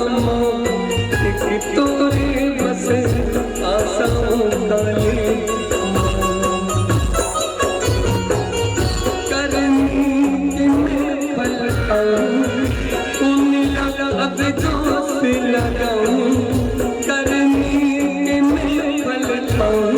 समा एक तोरे बस आसाओं काले करनी के मैं पलटाऊं उन अब जोश लगाऊं करनी के मैं पलटाऊं